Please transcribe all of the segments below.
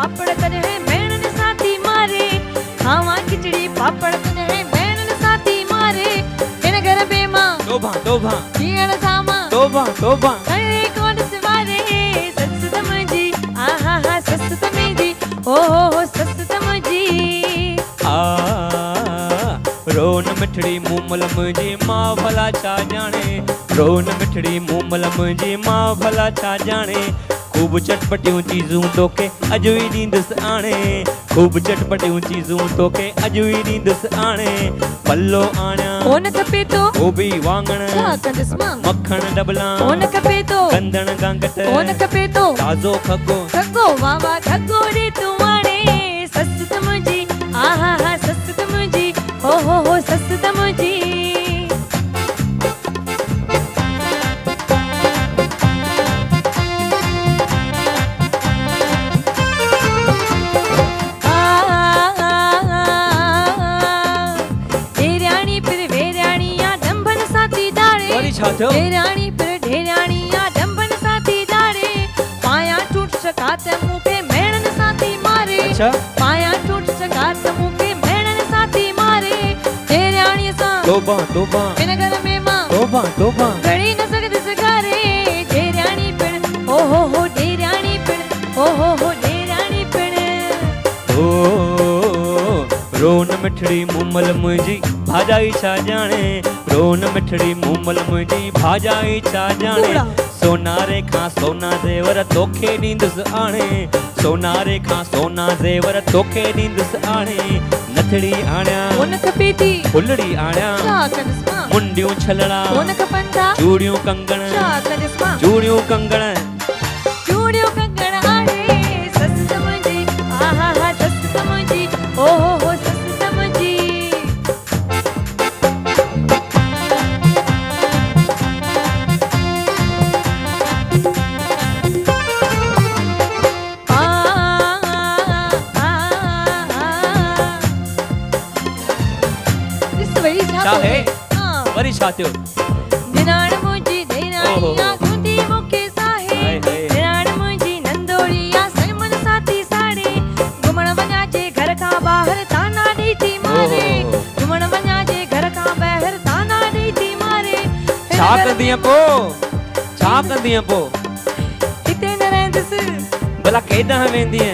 पापड़ कने है भेण ने साथी मारे खावा खिचड़ी पापड़ कने है भेण ने साथी मारे इन घर बेमा तोबा तोबा जीण सामा तोबा तोबा अरे कौन सवारे सस तमजी आहा हा सस तमजी ओ हो सस तमजी रोन मिठड़ी मूमल मुंहिंजी मां भला छा ॼाणे रोन मिठड़ी मूमल मुंहिंजी मां भला छा ॼाणे खूब चटपटियूं चीज़ूं तोखे अॼु ई ॾींदुसि आणे खूब चटपटियूं चीज़ूं तोखे अॼु ई ॾींदुसि आणे पल्लो आणियां कोन खपे तो गोभी वाङण छा कंदसि मां मखण डबला कोन खपे तो कंदण गांगट कोन खपे तो ताज़ो खगो खगो वावा खगो रे तू आणे सस तमजी आहा हा सस तमजी हो सस तमजी ढेराणी पर ढेराणी या डंबन साथी दाड़े पाया टूट सका ते मुके मेणन साथी मारे अच्छा पाया टूट सका ते मुके मेणन साथी मारे ढेराणी सा तोबा तोबा इन घर में मां तोबा तोबा घड़ी न सकद सगारे ढेराणी पिण हो ढेराणी पिण हो ढेराणी पिण ओ रोन मिठड़ी मूमल मुंहिंजी भाॼाई छा ॼाणे रोन मिठड़ी मूमल मुंहिंजी भाॼाई छा ॼाणे सोनारे खां सोना ज़ेवर तोखे ॾींदुसि आणे सोनारे खां सोना ज़ेवर तोखे ॾींदुसि आणे नथड़ी आणियां कोन खपे थी फुलड़ी आणियां छा कंदसि मां मुंडियूं छलड़ा कोन खपनि था चूड़ियूं कंगण छा कंदसि मां चूड़ियूं कंगण चूड़ियूं कंगण आणे सस तमजी आहा हा सस तमजी हो सस तमजी चाहे वरी छा थियो निराण मुंहिंजी दैराणिया गुंडी मूंखे साहे निराण मुंहिंजी नंदोड़िया सलमन साथी साड़े घुमण वञा जे घर खां ॿाहिरि ताना ॾेई थी मारे घुमण वञा जे घर खां ॿाहिरि ताना ॾेई थी मारे छा कंदीअ पो हिते न रहंदसि भला केॾांहुं वेंदीअ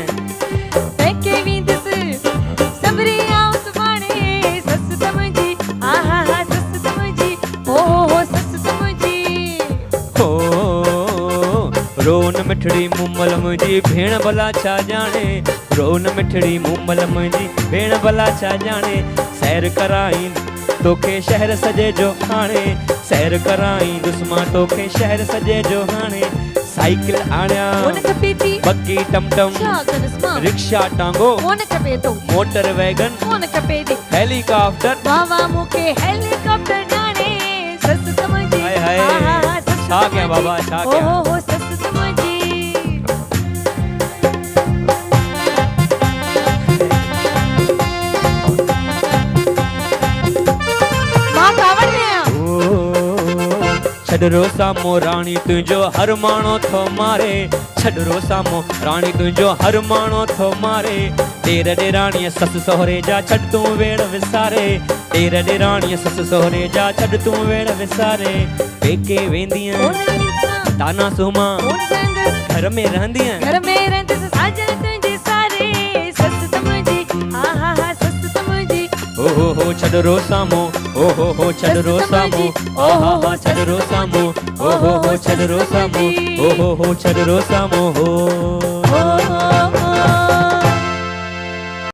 पैके वेंदसि सबरी आऊं सुभाणे सस तमजी आहा हा सस तमजी हो सस तमजी हो रोन मिठड़ी मूमल मुंहिंजी भेण भला छा ॼाणे रोन मिठड़ी मूमल मुंहिंजी भेण भला छा ॼाणे सैर कराई तोखे शहर सजे जो हाणे सैर कराई दुश्मा तोखे शहर सजे जो हाणे साइकिल आणियां कोन खपे थी बग्गी टमटम छा कंदसि मां रिक्शा टांगो कोन खपे तो मोटर वैगन कोन खपे थी हेलीकॉप्टर वावा मूंखे हेलीकॉप्टर ॼाणे सस तमजी हाय हाय आहा हा सस छा कयां बाबा छा कयां हो सस तमजी मां कावड़ में छॾरो सामो राणी तुंहिंजो हर माण्हू थो मारे छॾरो सामो राणी तुंहिंजो हर माण्हू थो मारे ॾेर ॾेराणीअ ससु सहुरे जा छॾ तूं वेड़ विसारे ॾेर ॾेराणीअ ससु सहुरे जा छॾ तूं वेड़ विसारे पेके वेंदीअ ताना सुमा घर में रहंदीअ साजन तुंहिंजे सारे सस तमजी आहा हा सस तमजी हो छॾरो सामो हो छॾरो सामो आहा छॾरो सामो हो छॾरो सामो हो छॾरो सामो हो